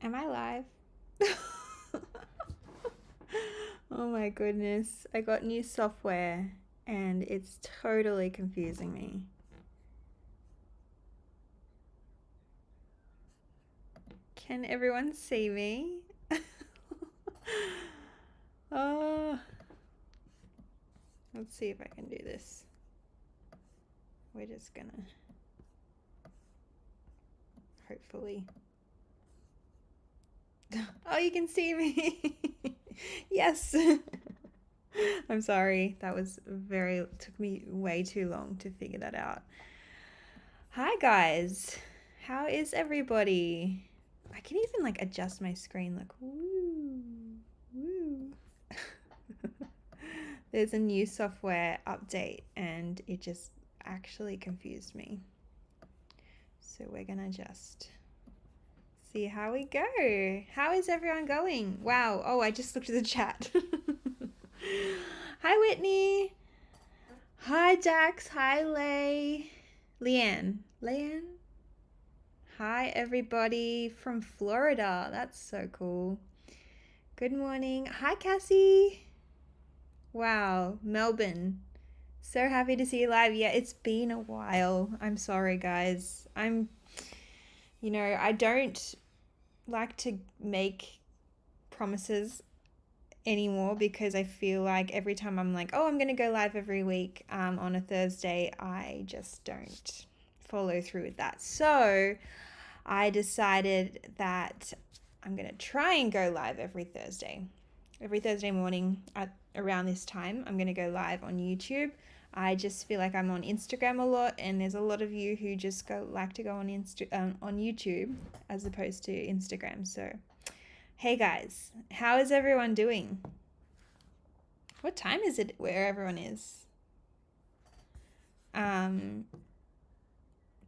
Am I live? Oh my goodness. I got new software and it's totally confusing me. Can everyone see me? Oh, let's see if I can do this. We're just gonna hopefully. Oh, you can see me. Yes. I'm sorry. That was took me way too long to figure that out. Hi guys. How is everybody? I can even like adjust my screen like woo. Woo. There's a new software update and it just actually confused me. So we're gonna just see how we go. How is everyone going? Wow. Oh, I just looked at the chat. Hi, Whitney. Hi, Dax. Hi, Leanne. Leanne? Hi, everybody from Florida. That's so cool. Good morning. Hi, Cassie. Wow, Melbourne. So happy to see you live. Yeah, it's been a while. I'm sorry, guys. I don't like to make promises anymore because I feel like every time I'm like, oh, I'm going to go live every week on a Thursday, I just don't follow through with that. So I decided that I'm going to try and go live every Thursday. Every Thursday morning at around this time, I'm going to go live on YouTube. I just feel like I'm on Instagram a lot, and there's a lot of you who just like to go on YouTube as opposed to Instagram. So, hey guys, how is everyone doing? What time is it where everyone is?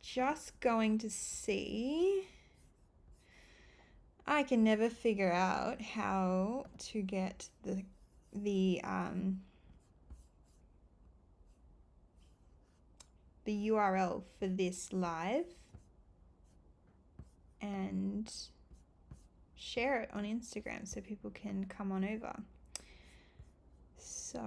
Just going to see. I can never figure out how to get the URL for this live and share it on Instagram so people can come on over. So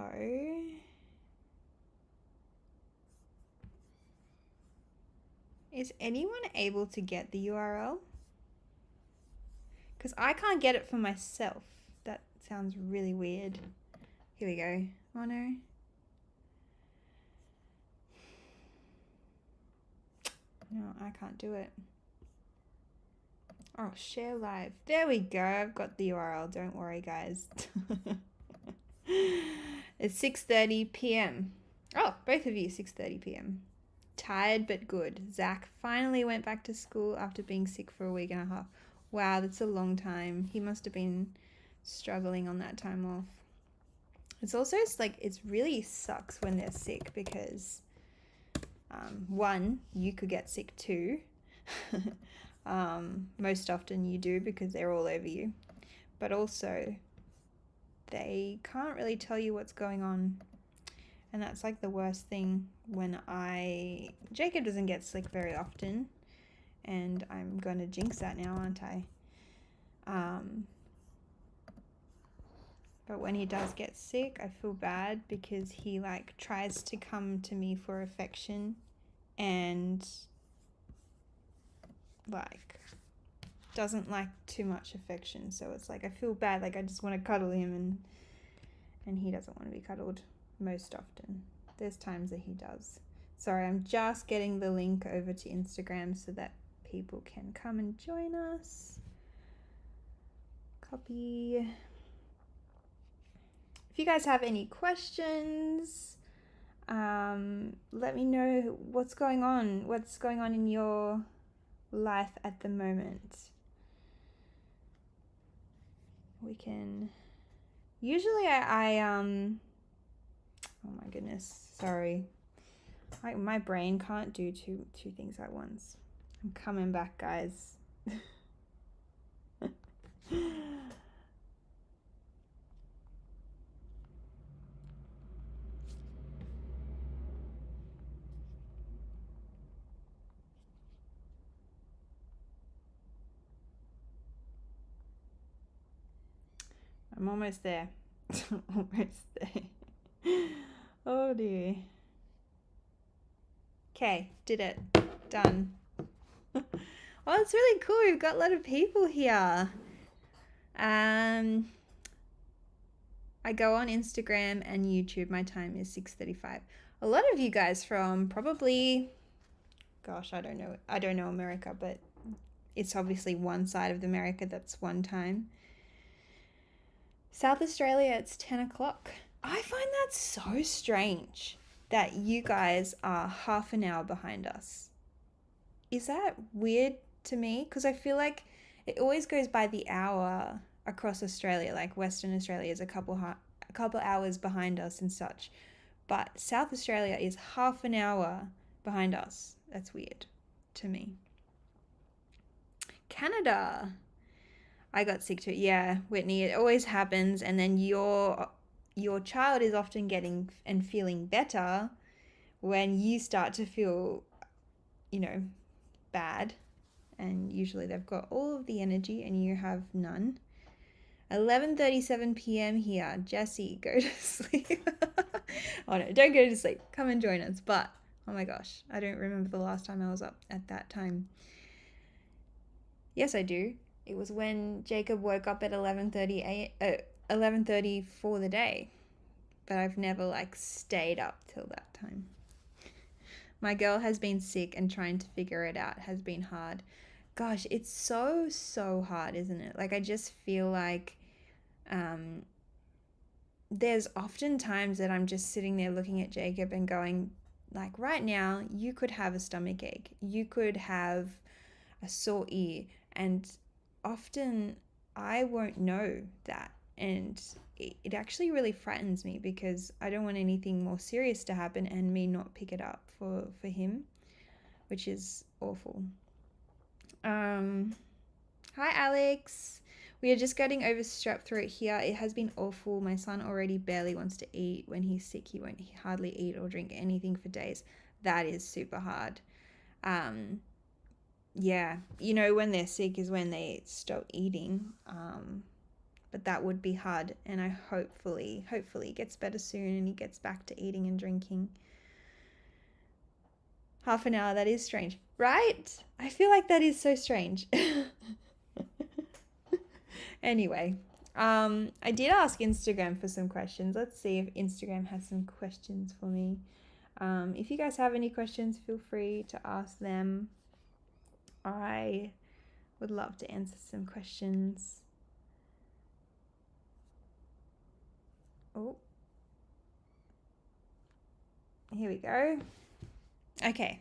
is anyone able to get the URL? Because I can't get it for myself. That sounds really weird. Here we go. Oh no. No, I can't do it. Oh, share live. There we go. I've got the URL. Don't worry, guys. It's 6:30 p.m. Oh, both of you, 6:30 p.m. Tired but good. Zach finally went back to school after being sick for a week and a half. Wow, that's a long time. He must have been struggling on that time off. It's also like, it really sucks when they're sick because one, you could get sick too. Most often you do because they're all over you. But also, they can't really tell you what's going on. And that's like the worst thing when Jacob doesn't get sick very often. And I'm going to jinx that now, aren't I? But when he does get sick, I feel bad because he like tries to come to me for affection and like doesn't like too much affection. So it's like I feel bad, like I just want to cuddle him and he doesn't want to be cuddled most often. There's times that he does. Sorry, I'm just getting the link over to Instagram so that people can come and join us. Copy. If you guys have any questions, let me know what's going on in your life at the moment. We can usually oh my goodness, sorry, my brain can't do two things at once. I'm coming back, guys. I'm almost there. Almost there. Oh dear. Okay, did it. Done. Oh, it's really cool. We've got a lot of people here. I go on Instagram and YouTube. My time is 6:35. A lot of you guys from probably, gosh, I don't know. I don't know America, but it's obviously one side of America that's one time. South Australia, it's 10 o'clock. I find that so strange that you guys are half an hour behind us. Is that weird to me? Because I feel like it always goes by the hour across Australia. Like Western Australia is a couple hours behind us and such, but South Australia is half an hour behind us. That's weird to me. Canada. I got sick too. Yeah, Whitney, it always happens, and then your child is often getting and feeling better when you start to feel, bad, and usually they've got all of the energy and you have none. 11:37 p.m. here. Jesse, go to sleep. Oh no, don't go to sleep. Come and join us. But oh my gosh, I don't remember the last time I was up at that time. Yes, I do. It was when Jacob woke up at 11:30 for the day. But I've never stayed up till that time. My girl has been sick, and trying to figure it out has been hard. Gosh, it's so hard, isn't it? I just feel like there's often times that I'm just sitting there looking at Jacob and going, right now, you could have a stomach ache. You could have a sore ear. And often I won't know that. And it actually really frightens me because I don't want anything more serious to happen and me not pick it up for him, which is awful. Hi, Alex. We are just getting over strep throat here. It has been awful. My son already barely wants to eat. When he's sick, he won't hardly eat or drink anything for days. That is super hard. Yeah, when they're sick is when they stop eating. But that would be hard, and I hopefully he gets better soon and he gets back to eating and drinking. Half an hour, that is strange, right? I feel like that is so strange. Anyway, I did ask Instagram for some questions. Let's see if Instagram has some questions for me. If you guys have any questions, feel free to ask them. I would love to answer some questions. Oh, here we go. Okay,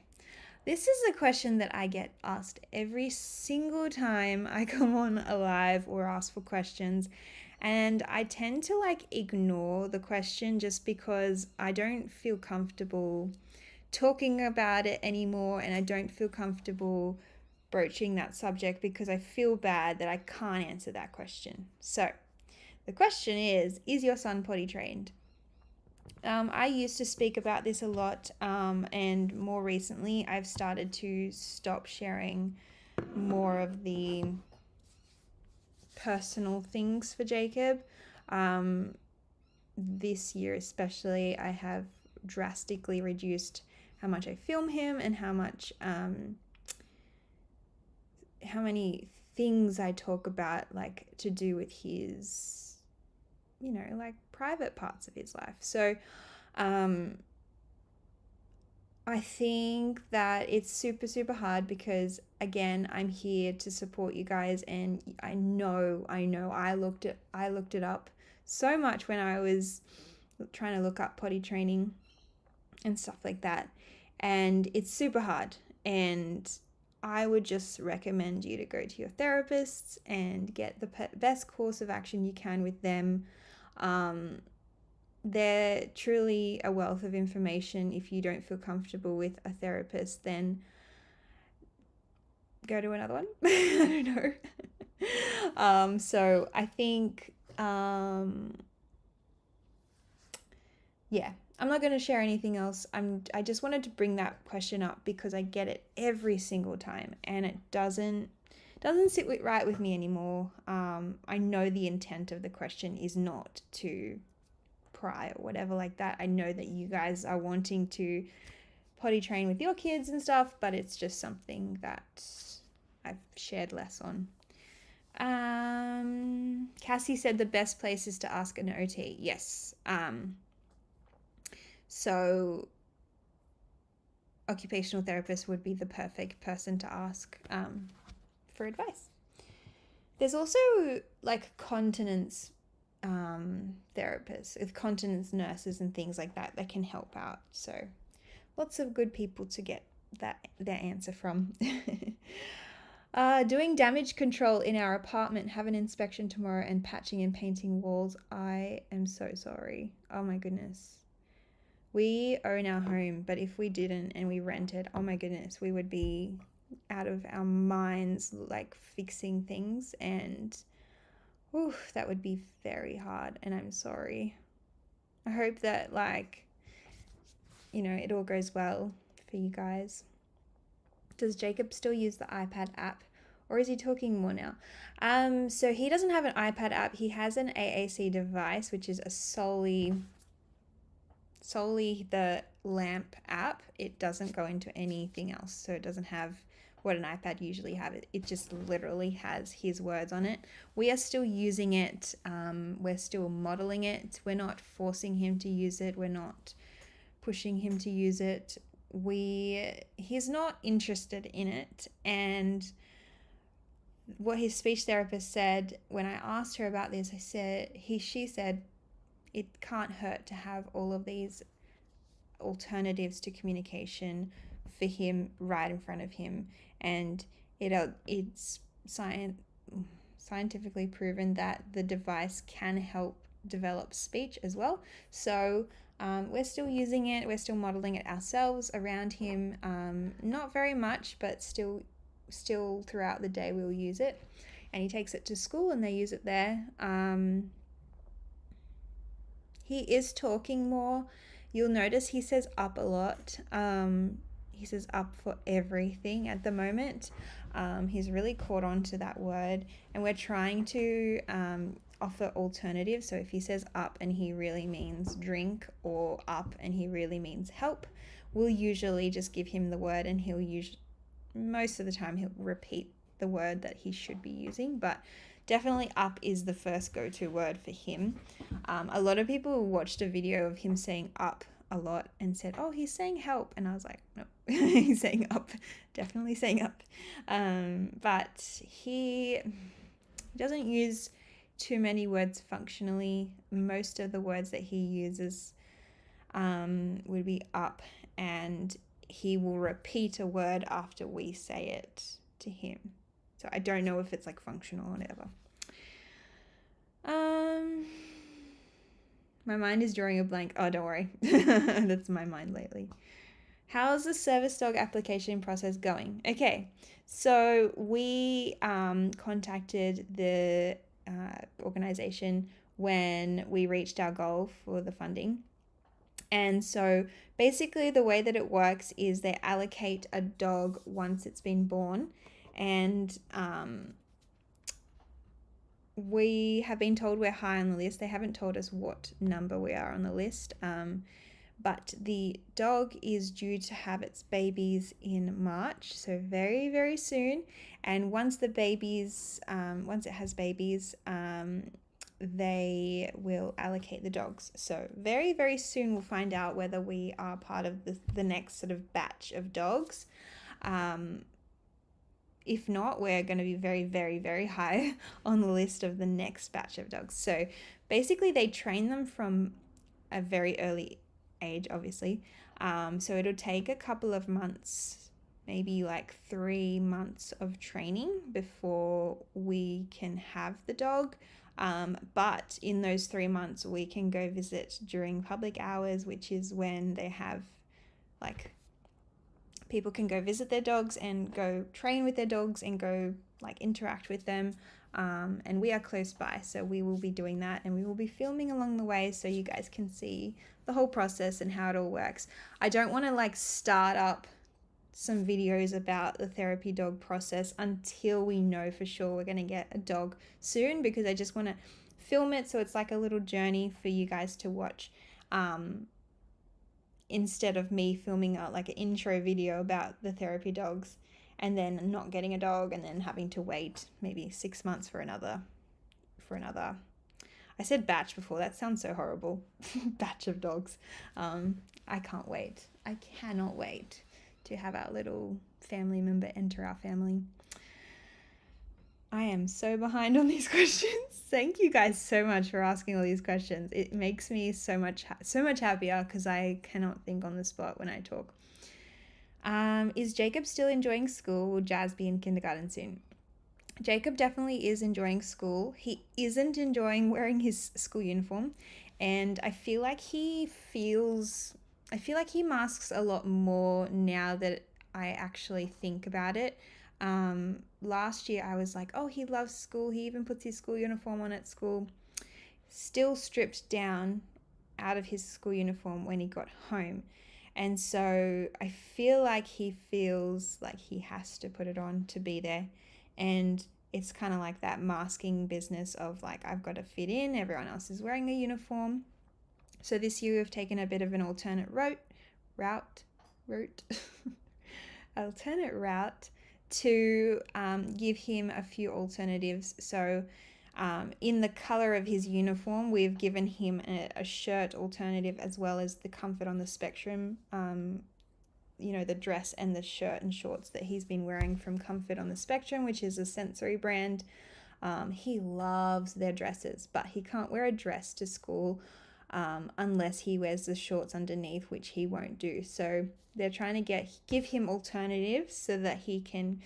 this is a question that I get asked every single time I come on a live or ask for questions, and I tend to ignore the question just because I don't feel comfortable talking about it anymore, and I don't feel comfortable broaching that subject because I feel bad that I can't answer that question. So the question is your son potty trained? I used to speak about this a lot, and more recently I've started to stop sharing more of the personal things for Jacob. This year especially, I have drastically reduced how much I film him and how many things I talk about to do with his private parts of his life. So I think that it's super hard because, again, I'm here to support you guys, and I know I looked it up so much when I was trying to look up potty training and stuff like that, and it's super hard, and I would just recommend you to go to your therapists and get the best course of action you can with them. They're truly a wealth of information. If you don't feel comfortable with a therapist, then go to another one. I don't know. So I think, yeah, I'm not going to share anything else. I just wanted to bring that question up because I get it every single time, and it doesn't doesn't sit right with me anymore. I know the intent of the question is not to pry or whatever like that. I know that you guys are wanting to potty train with your kids and stuff, but it's just something that I've shared less on. Cassie said the best place is to ask an OT. Yes. So occupational therapist would be the perfect person to ask for advice. There's also like continence therapists, with continence nurses and things like that that can help out. So lots of good people to get their answer from. Doing damage control in our apartment, have an inspection tomorrow, and patching and painting walls. I am so sorry. Oh my goodness. We own our home, but if we didn't and we rented, oh my goodness, we would be out of our minds like fixing things, and that would be very hard, and I'm sorry. I hope that it all goes well for you guys. Does Jacob still use the iPad app, or is he talking more now? So he doesn't have an iPad app. He has an AAC device, which is a solely the lamp app. It doesn't go into anything else, so it doesn't have what an iPad usually have. It just literally has his words on it. We are still using it. We're still modeling it. We're not forcing him to use it. We're not pushing him to use it. He's not interested in it. And what his speech therapist said when I asked her about this, she said it can't hurt to have all of these alternatives to communication for him right in front of him, and it's scientifically proven that the device can help develop speech as well. So we're still using it. We're still modeling it ourselves around him. Not very much, but still throughout the day we'll use it, and he takes it to school and they use it there. He is talking more. You'll notice he says up a lot. He says up for everything at the moment. He's really caught on to that word, and we're trying to offer alternatives. So if he says up and he really means drink, or up and he really means help, we'll usually just give him the word, and most of the time he'll repeat the word that he should be using, but definitely up is the first go-to word for him. A lot of people watched a video of him saying up a lot and said, oh, he's saying help. And I was like, no, he's saying up, definitely saying up. But he doesn't use too many words functionally. Most of the words that he uses would be up, and he will repeat a word after we say it to him. So I don't know if it's like functional or whatever. My mind is drawing a blank. Oh, don't worry. That's my mind lately. How's the service dog application process going? Okay, so we contacted the organization when we reached our goal for the funding. And so basically the way that it works is they allocate a dog once it's been born, and we have been told we're high on the list. They haven't told us what number we are on the list, but the dog is due to have its babies in March, so very, very soon. And once it has babies, they will allocate the dogs. So very, very soon we'll find out whether we are part of the next sort of batch of dogs. If not, we're going to be very, very, very high on the list of the next batch of dogs. So basically they train them from a very early age, obviously. So it'll take a couple of months, maybe like 3 months of training before we can have the dog. But in those 3 months, we can go visit during public hours, which is when they have people can go visit their dogs and go train with their dogs and go interact with them. And we are close by, so we will be doing that, and we will be filming along the way so you guys can see the whole process and how it all works. I don't want to start up some videos about the therapy dog process until we know for sure we're going to get a dog soon, because I just want to film it so it's like a little journey for you guys to watch, instead of me filming like an intro video about the therapy dogs and then not getting a dog and then having to wait maybe 6 months for another I said batch before, that sounds so horrible. Batch of dogs. I can't wait. I cannot wait to have our little family member enter our family. I am so behind on these questions. Thank you guys so much for asking all these questions. It makes me so much happier because I cannot think on the spot when I talk. Is Jacob still enjoying school? Will Jazz be in kindergarten soon? Jacob definitely is enjoying school. He isn't enjoying wearing his school uniform, and I feel like he masks a lot more now that I actually think about it. Last year I was like, oh, he loves school. He even puts his school uniform on at school. Still stripped down out of his school uniform when he got home. And so I feel like he feels like he has to put it on to be there. And it's kind of like that masking business of like, I've got to fit in, everyone else is wearing a uniform. So this year we've taken a bit of an alternate route to give him a few alternatives. So in the color of his uniform, we've given him a shirt alternative, as well as the Comfort on the Spectrum, the dress and the shirt and shorts that he's been wearing from Comfort on the Spectrum, which is a sensory brand. He loves their dresses, but he can't wear a dress to school unless he wears the shorts underneath, which he won't do. So they're trying to give him alternatives so that he can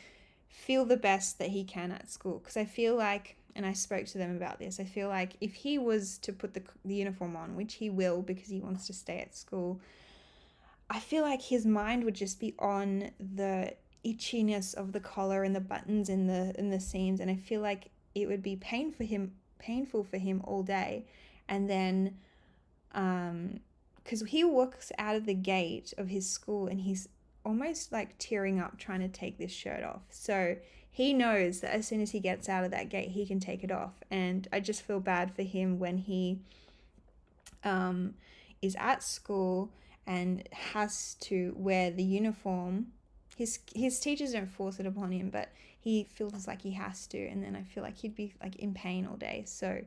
feel the best that he can at school. Because I feel like, and I spoke to them about this, I feel like if he was to put the uniform on, which he will because he wants to stay at school, I feel like his mind would just be on the itchiness of the collar and the buttons in the seams, and I feel like it would be painful for him all day. And then because he walks out of the gate of his school and he's almost like tearing up trying to take this shirt off. So he knows that as soon as he gets out of that gate, he can take it off. And I just feel bad for him when he is at school and has to wear the uniform. His teachers don't force it upon him, but he feels like he has to. And then I feel like he'd be like in pain all day. So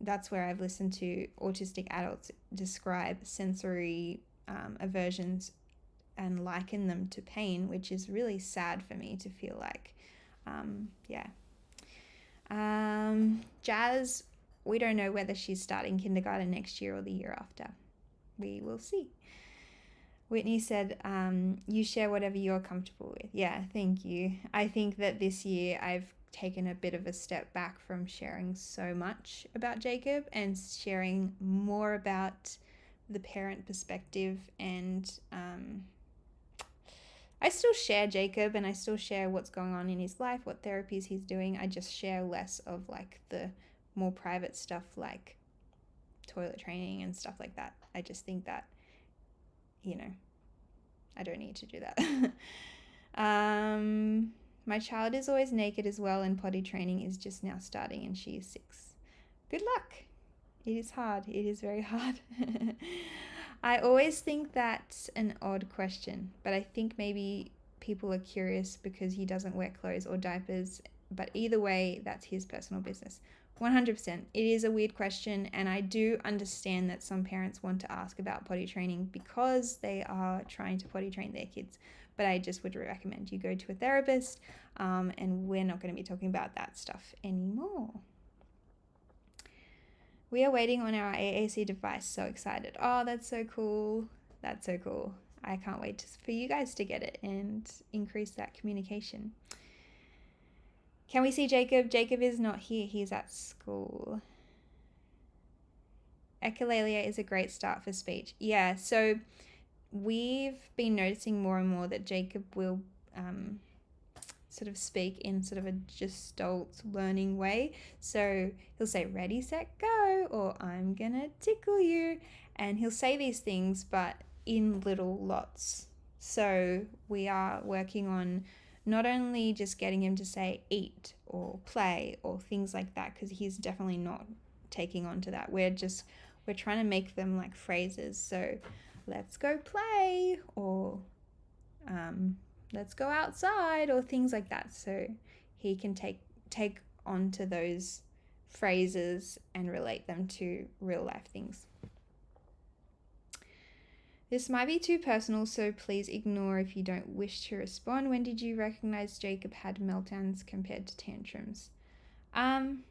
that's where I've listened to autistic adults describe sensory aversions and liken them to pain, which is really sad for me to feel like. Jazz, we don't know whether she's starting kindergarten next year or the year after. We will see. Whitney said, you share whatever you're comfortable with. Yeah, thank you. I think that this year I've taken a bit of a step back from sharing so much about Jacob and sharing more about the parent perspective. And I still share Jacob and I still share what's going on in his life, what therapies he's doing. I just share less of like the more private stuff like toilet training and stuff like that. I just think that, I don't need to do that. My child is always naked as well, and potty training is just now starting and she is 6. Good luck. It is hard. It is very hard. I always think that's an odd question, but I think maybe people are curious because he doesn't wear clothes or diapers, but either way, that's his personal business. 100%. It is a weird question, and I do understand that some parents want to ask about potty training because they are trying to potty train their kids, but I just would recommend you go to a therapist, and we're not going to be talking about that stuff anymore. We are waiting on our AAC device. So excited. Oh, that's so cool. That's so cool. I can't wait for you guys to get it and increase that communication. Can we see Jacob? Jacob is not here. He's at school. Echolalia is a great start for speech. Yeah, so we've been noticing more and more that Jacob will sort of speak in sort of a gestalt learning way. So he'll say, ready, set, go, or I'm gonna tickle you. And he'll say these things, but in little lots. So we are working on not only just getting him to say eat or play or things like that, because he's definitely not taking on to that. We're trying to make them like phrases. So let's go play, or let's go outside, or things like that. So he can take on to those phrases and relate them to real life things. This might be too personal, so please ignore if you don't wish to respond. When did you recognize Jacob had meltdowns compared to tantrums? I'm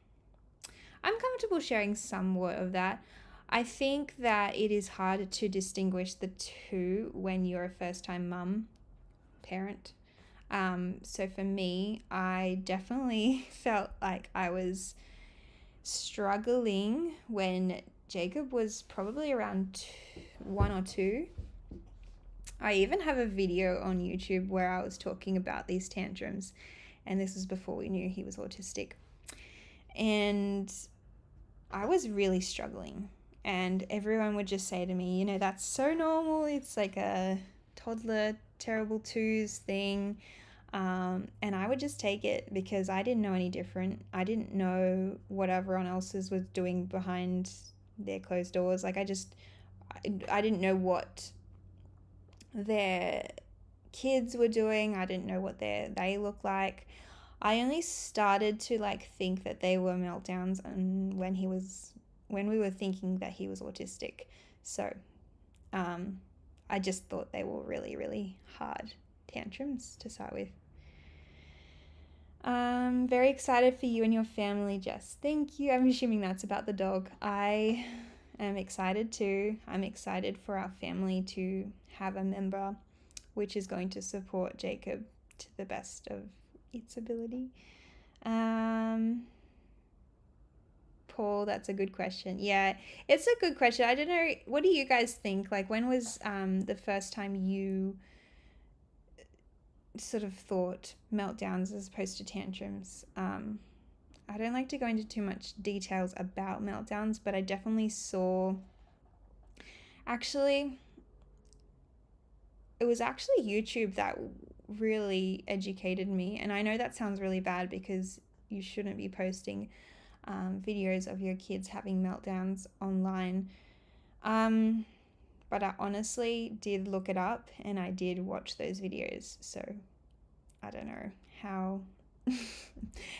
comfortable sharing somewhat of that. I think that it is hard to distinguish the two when you're a first-time parent. So for me, I definitely felt like I was struggling when Jacob was probably around 1 or 2. I even have a video on YouTube where I was talking about these tantrums, and this was before we knew he was autistic. And I was really struggling, and everyone would just say to me, you know, that's so normal. It's like a toddler terrible twos thing. And I would just take it because I didn't know any different. I didn't know what everyone else's was doing behind their closed doors. Like I didn't know what their kids were doing. I didn't know what they looked like. I only started to like think that they were meltdowns and when we were thinking that he was autistic. So I just thought they were really, really hard tantrums to start with. Very excited for you and your family, Jess. Thank you. I'm assuming that's about the dog. I am excited too. I'm excited for our family to have a member which is going to support Jacob to the best of its ability. Paul, that's a good question. Yeah, it's a good question. I don't know. What do you guys think? Like, when was the first time you sort of thought meltdowns as opposed to tantrums? I don't like to go into too much details about meltdowns, but I definitely saw, actually, it was actually YouTube that really educated me. And I know that sounds really bad because you shouldn't be posting videos of your kids having meltdowns online. But I honestly did look it up and I did watch those videos. So I don't know how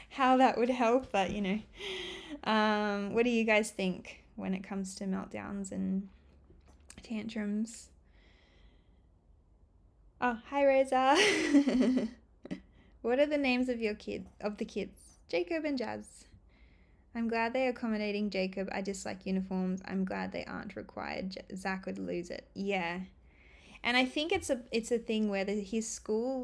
how that would help, but you know. What do you guys think when it comes to meltdowns and tantrums? Oh, hi Rosa. What are the names of the kids? Jacob and Jazz. I'm glad they're accommodating Jacob. I dislike uniforms. I'm glad they aren't required. Zach would lose it. Yeah. And I think it's a thing where his school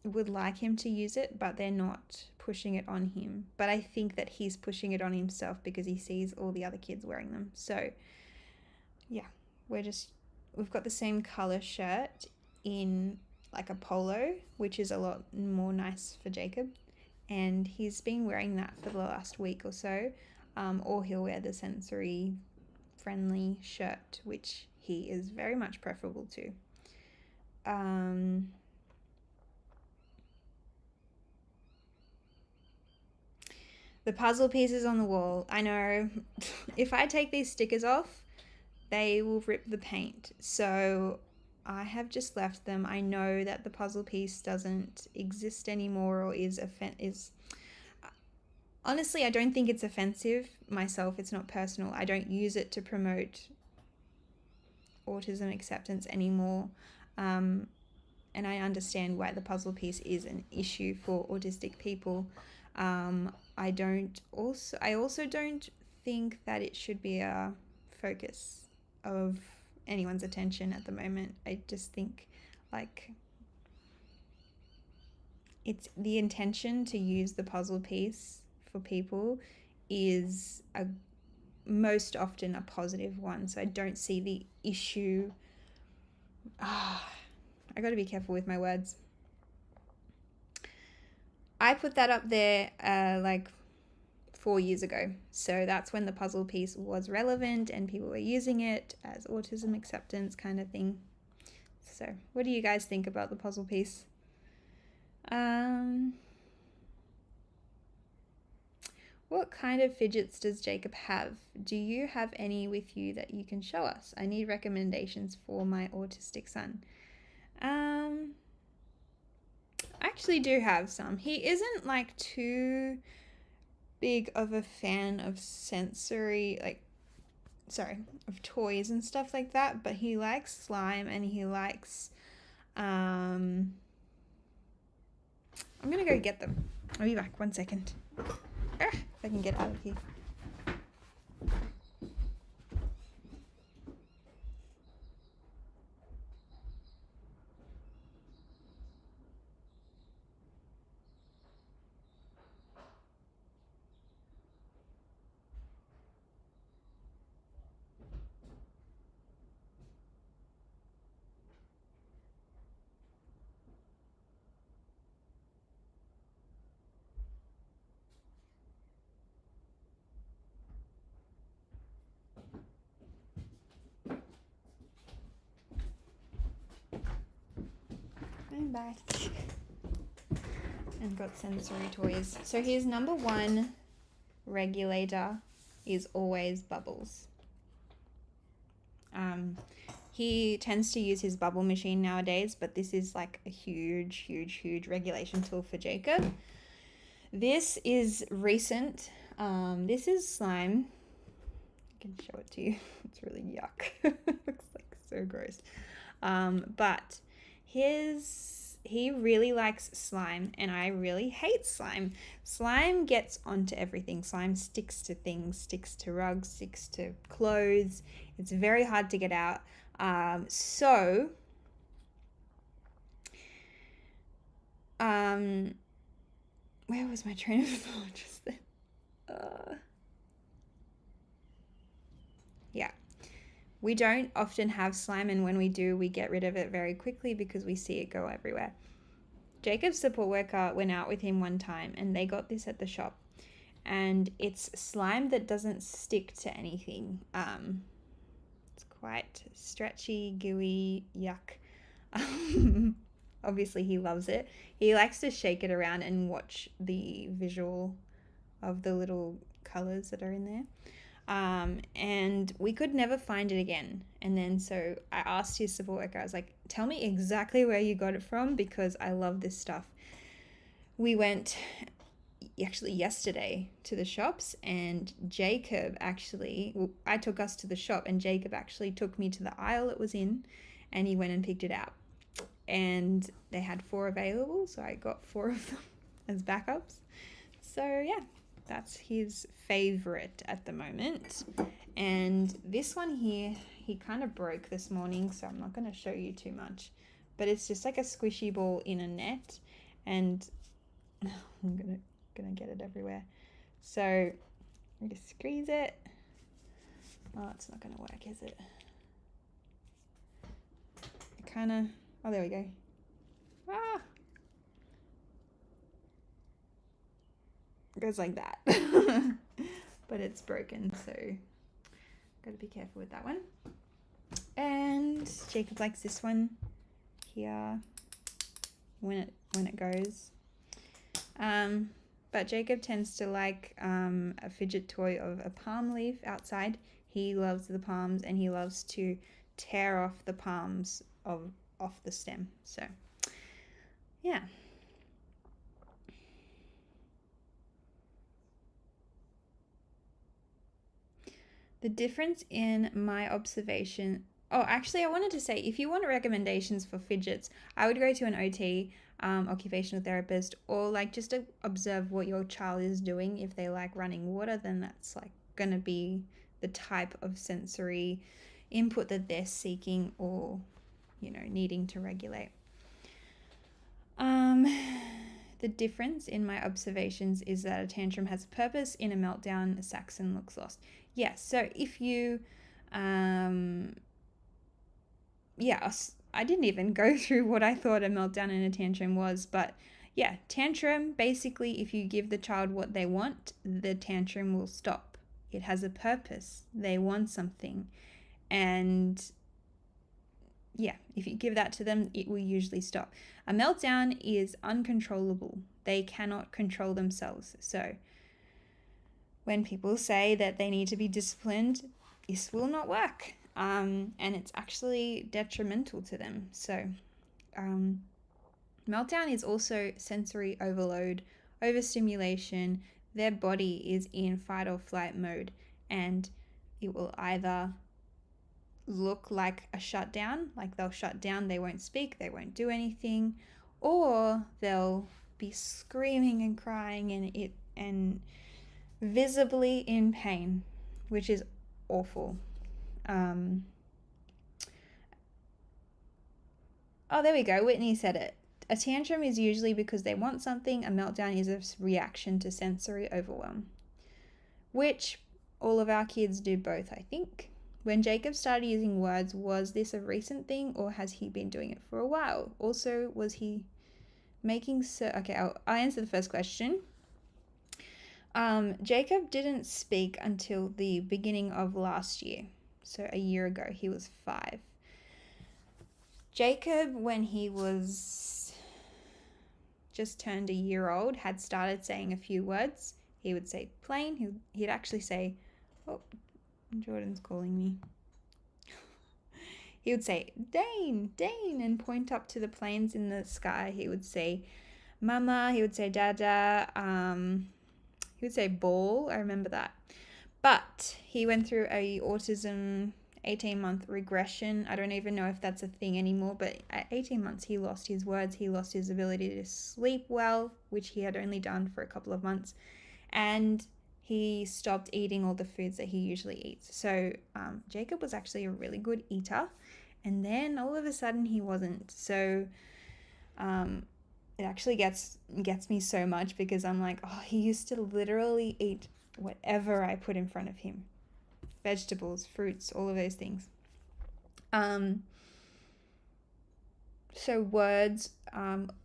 would like him to use it, but they're not pushing it on him. But I think that he's pushing it on himself because he sees all the other kids wearing them. So yeah, we've got the same color shirt in like a polo, which is a lot more nice for Jacob. And he's been wearing that for the last week or so, or he'll wear the sensory friendly shirt, which he is very much preferable to. The puzzle pieces on the wall. I know if I take these stickers off, they will rip the paint. So I have just left them. I know that the puzzle piece doesn't exist anymore or is honestly, I don't think it's offensive myself. It's not personal. I don't use it to promote autism acceptance anymore. And I understand why the puzzle piece is an issue for autistic people. I also don't think that it should be a focus of anyone's attention at the moment. I just think it's the intention to use the puzzle piece for people is most often a positive one. So I don't see the issue. I got to be careful with my words. I put that up there 4 years ago. So that's when the puzzle piece was relevant and people were using it as autism acceptance kind of thing. So what do you guys think about the puzzle piece? What kind of fidgets does Jacob have? Do you have any with you that you can show us? I need recommendations for my autistic son. I actually do have some. He isn't like too big of a fan of of toys and stuff like that, but he likes slime and he likes I'm gonna go get them. I'll be back 1 second. If I can get out of here. I'm back and got sensory toys. So his number one regulator is always bubbles. He tends to use his bubble machine nowadays, but this is like a huge regulation tool for Jacob. This is recent. This is slime. I can show it to you. It's really yuck. Looks like so gross. But he really likes slime, and I really hate slime. Slime gets onto everything. Slime sticks to things, sticks to rugs, sticks to clothes. It's very hard to get out. Where was my train of thought just then? Yeah. We don't often have slime, and when we do, we get rid of it very quickly because we see it go everywhere. Jacob's support worker went out with him one time, and they got this at the shop. And it's slime that doesn't stick to anything. It's quite stretchy, gooey, yuck. Obviously, he loves it. He likes to shake it around and watch the visual of the little colors that are in there. And we could never find it again. And then so I asked his support worker, I was like, tell me exactly where you got it from because I love this stuff. We went actually yesterday to the shops, and I took us to the shop, and Jacob actually took me to the aisle it was in, and he went and picked it out. And they had 4 available, so I got 4 of them as backups. So yeah, that's his favorite at the moment. And this one here, he kind of broke this morning, so I'm not going to show you too much. But it's just like a squishy ball in a net, and I'm gonna get it everywhere. So I just squeeze it. Oh, it's not gonna work, is it? Oh, there we go. It goes like that. But it's broken, so gotta be careful with that one. And Jacob likes this one here when it goes. But Jacob tends to like a fidget toy of a palm leaf outside. He loves the palms, and he loves to tear off the palms off the stem. So yeah. The difference in my observation... Oh, actually, I wanted to say, if you want recommendations for fidgets, I would go to an OT, occupational therapist, or like just to observe what your child is doing. If they like running water, then that's like going to be the type of sensory input that they're seeking or, needing to regulate. The difference in my observations is that a tantrum has a purpose. In a meltdown, Saxon looks lost. Yes, so if you... I didn't even go through what I thought a meltdown and a tantrum was, but yeah, tantrum, basically, if you give the child what they want, the tantrum will stop. It has a purpose. They want something. And if you give that to them, it will usually stop. A meltdown is uncontrollable. They cannot control themselves. So when people say that they need to be disciplined, this will not work. And it's actually detrimental to them. So meltdown is also sensory overload, overstimulation. Their body is in fight or flight mode, and it will either look like a shutdown, like they'll shut down, they won't speak, they won't do anything, or they'll be screaming and crying and visibly in pain, which is awful. Oh, there we go. Whitney said it. A tantrum is usually because they want something. A meltdown is a reaction to sensory overwhelm, which all of our kids do both, I think. When Jacob started using words, was this a recent thing or has he been doing it for a while? Also, was he making okay, I'll answer the first question. Jacob didn't speak until the beginning of last year. So a year ago, he was 5. Jacob, when he was just turned a year old, had started saying a few words. He would say plane. He'd actually say, oh, Jordan's calling me. He would say, Dane, Dane, and point up to the planes in the sky. He would say, Mama. He would say, Dada. He would say, ball. I remember that. But he went through a autism 18-month regression. I don't even know if that's a thing anymore, but at 18 months, he lost his words. He lost his ability to sleep well, which he had only done for a couple of months. And he stopped eating all the foods that he usually eats. So Jacob was actually a really good eater. And then all of a sudden he wasn't. So it actually gets me so much because I'm like, oh, he used to literally eat whatever I put in front of him. Vegetables, fruits, all of those things. So words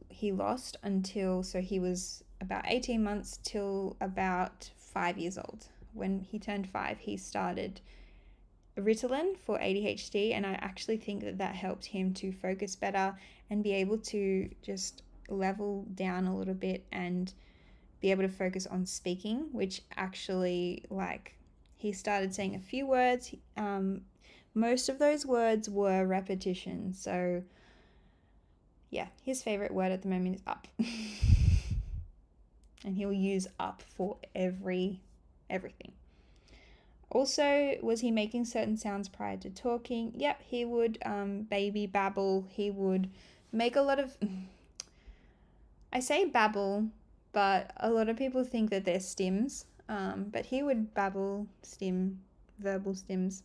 he lost until, so he was about 18 months till about 5 years old. When he turned 5, he started Ritalin for ADHD, and I actually think that helped him to focus better and be able to just level down a little bit and be able to focus on speaking, which actually, like, he started saying a few words. Most of those words were repetition. So yeah, his favorite word at the moment is up. And he'll use up for everything. Also, was he making certain sounds prior to talking? Yep, he would baby babble. He would make a lot of... I say babble, but a lot of people think that they're stims. But he would babble, stim, verbal stims.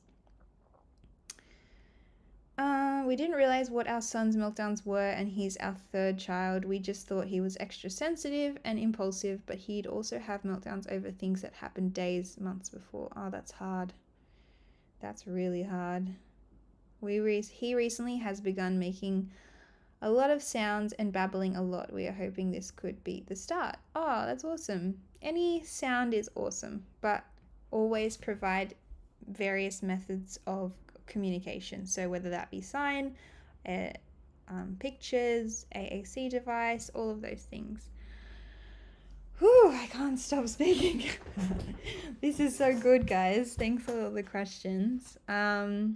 We didn't realize what our son's meltdowns were, and he's our 3rd child. We just thought he was extra sensitive and impulsive, but he'd also have meltdowns over things that happened days, months before. Oh, that's hard. That's really hard. He recently has begun making a lot of sounds and babbling a lot. We are hoping this could be the start. Oh, that's awesome. Any sound is awesome, but always provide various methods of communication. So whether that be sign, pictures, AAC device, all of those things. Whew, I can't stop speaking. This is so good, guys. Thanks for all the questions. Oh,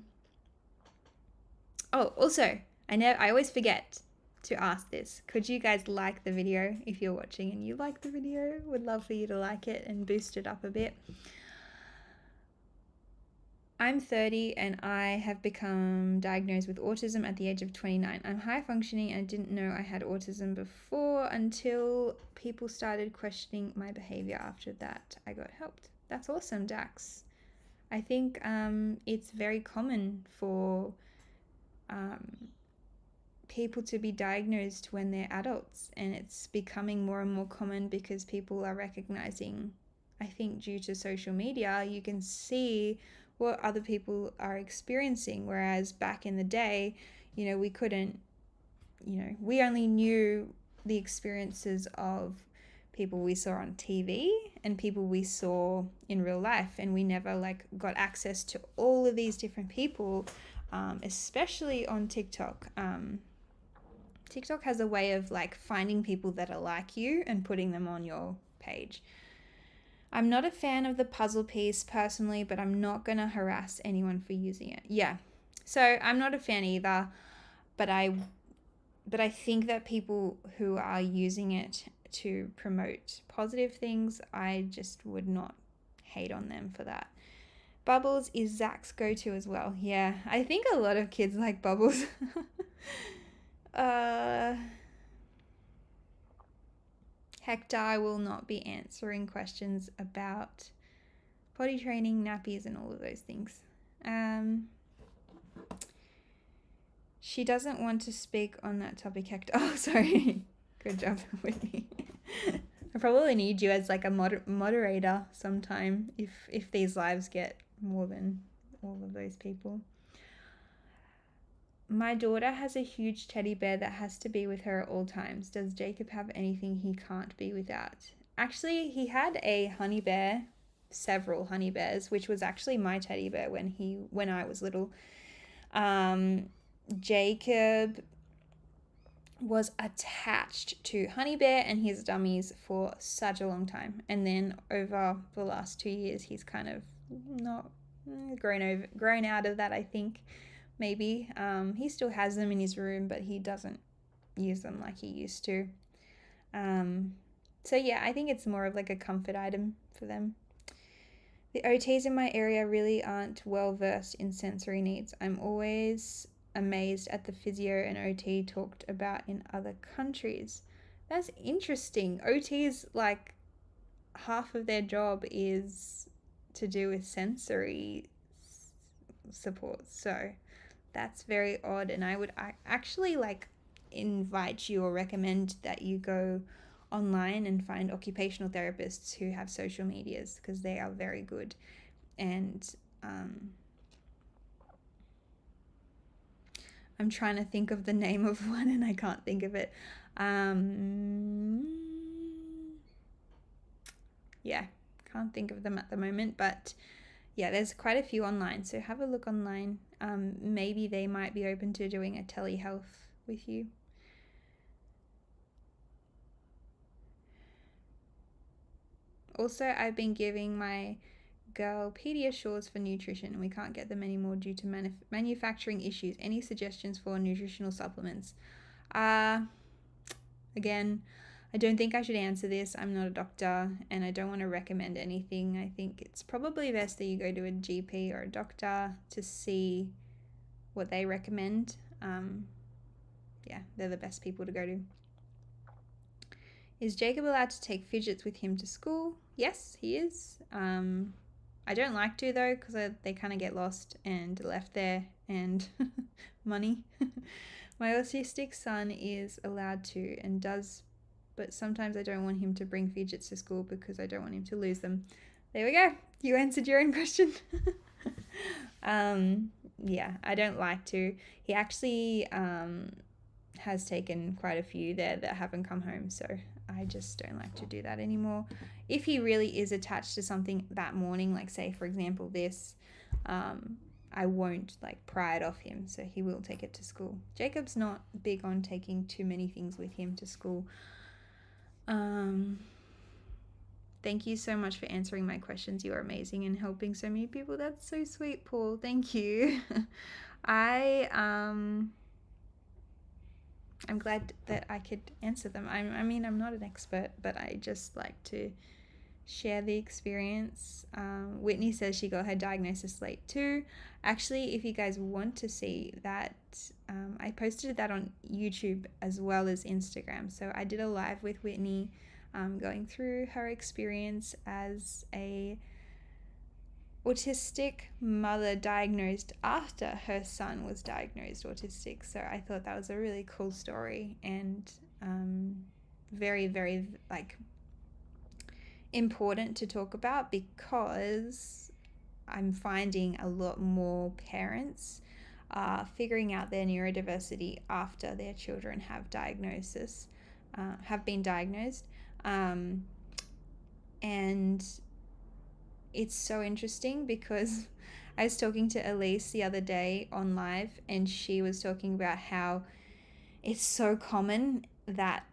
also, I always forget to ask this. Could you guys like the video if you're watching and you like the video? Would love for you to like it and boost it up a bit. I'm 30 and I have become diagnosed with autism at the age of 29. I'm high functioning and didn't know I had autism before until people started questioning my behavior. After that, I got helped. That's awesome, Dax. I think it's very common for people to be diagnosed when they're adults, and it's becoming more and more common because people are recognizing, I think due to social media, you can see what other people are experiencing, whereas back in the day, we couldn't, we only knew the experiences of people we saw on TV and people we saw in real life, and we never got access to all of these different people especially on TikTok. TikTok has a way of like finding people that are like you and putting them on your page. I'm not a fan of the puzzle piece personally, but I'm not going to harass anyone for using it. Yeah. So I'm not a fan either, but I think that people who are using it to promote positive things, I just would not hate on them for that. Bubbles is Zach's go-to as well. Yeah, I think a lot of kids like Bubbles. Hector, I will not be answering questions about potty training, nappies, and all of those things. She doesn't want to speak on that topic, Hector. Oh, sorry. Good job, Whitney. I probably need you as like a moderator sometime if these lives get more than all of those people. My daughter has a huge teddy bear that has to be with her at all times. Does Jacob have anything he can't be without? Actually, he had a honey bear, several honey bears, which was actually my teddy bear when I was little. Jacob was attached to Honey Bear and his dummies for such a long time, and then over the last 2 years he's kind of not grown out of that, I think. Maybe he still has them in his room, but he doesn't use them like he used to. So yeah, I think it's more of like a comfort item for them. The OTs in my area really aren't well versed in sensory needs. I'm always amazed at the physio and OT talked about in other countries. That's interesting. OTs, like, half of their job is to do with sensory support. So that's very odd, and I would actually like invite you or recommend that you go online and find occupational therapists who have social medias, because they are very good. And I'm trying to think of the name of one and I can't think of it. Yeah, can't think of them at the moment, but yeah, there's quite a few online, so have a look online. Maybe they might be open to doing a telehealth with you. Also, I've been giving my girl Pediasures for nutrition, and we can't get them anymore due to manufacturing issues. Any suggestions for nutritional supplements? Again, I don't think I should answer this. I'm not a doctor and I don't want to recommend anything. I think it's probably best that you go to a GP or a doctor to see what they recommend. Yeah, they're the best people to go to. Is Jacob allowed to take fidgets with him to school? Yes, he is. I don't like to, though, because they kind of get lost and left there, and money. My autistic son is allowed to and does, but sometimes I don't want him to bring fidgets to school because I don't want him to lose them. There we go. You answered your own question. Yeah, I don't like to. He actually has taken quite a few there that haven't come home, so I just don't like to do that anymore. If he really is attached to something that morning, like say for example this, I won't like pry it off him, so he will take it to school. Jacob's not big on taking too many things with him to school. Thank you so much for answering my questions. You are amazing and helping so many people. That's so sweet, Paul. Thank you. I'm glad that I could answer them. I mean, I'm not an expert, but I just like to share the experience. Whitney says she got her diagnosis late too. Actually, if you guys want to see that, I posted that on YouTube as well as Instagram. So I did a live with Whitney, going through her experience as a autistic mother diagnosed after her son was diagnosed autistic. So I thought that was a really cool story, and very, very like important to talk about, because I'm finding a lot more parents figuring out their neurodiversity after their children have been diagnosed, and it's so interesting because I was talking to Elise the other day on live, and she was talking about how it's so common that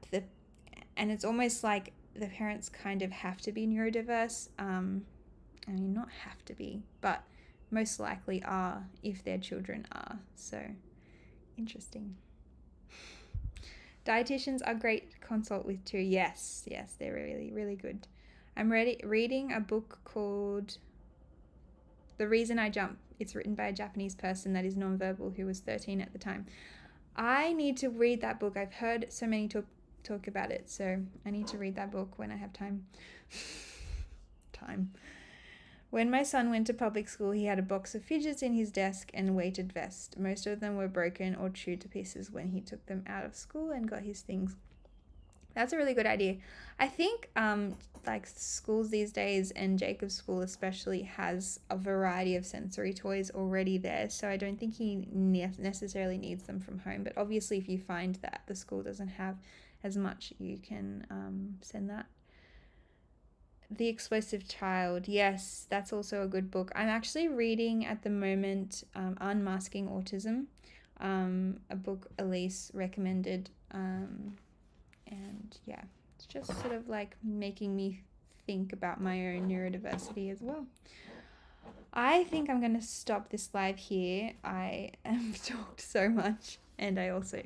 and it's almost like the parents kind of have to be neurodiverse. I mean, not have to be, but most likely are if their children are. So interesting. Dietitians are great to consult with too. Yes, they're really, really good. I'm reading a book called The Reason I Jump. It's written by a Japanese person that is nonverbal who was 13 at the time. I need to read that book. I've heard so many talk about it, so I need to read that book when I have time. When my son went to public school, he had a box of fidgets in his desk and a weighted vest. Most of them were broken or chewed to pieces when he took them out of school and got his things. That's a really good idea. I think like schools these days, and Jacob's school especially, has a variety of sensory toys already there, so I don't think he necessarily needs them from home. But obviously if you find that the school doesn't have as much, you can send that. The Explosive Child. Yes, that's also a good book. I'm actually reading at the moment Unmasking Autism, a book Elise recommended. And yeah, it's just sort of like making me think about my own neurodiversity as well. I think I'm going to stop this live here. I have talked so much, and I also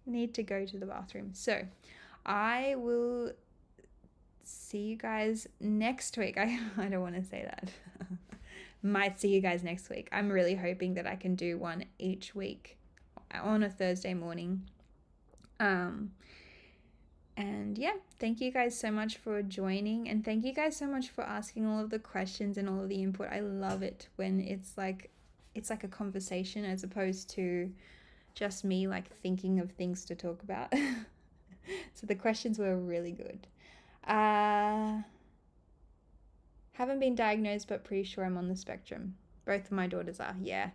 need to go to the bathroom. So I will see you guys next week. I don't want to say that. Might see you guys next week. I'm really hoping that I can do one each week on a Thursday morning. And yeah, thank you guys so much for joining, and thank you guys so much for asking all of the questions and all of the input. I love it when it's like a conversation as opposed to just me like thinking of things to talk about. So the questions were really good. Haven't been diagnosed, but pretty sure I'm on the spectrum. Both of my daughters are. Yeah,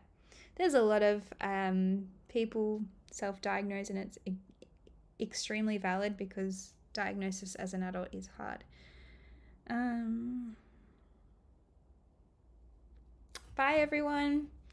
there's a lot of people self-diagnose, and it's extremely valid because diagnosis as an adult is hard. Bye everyone.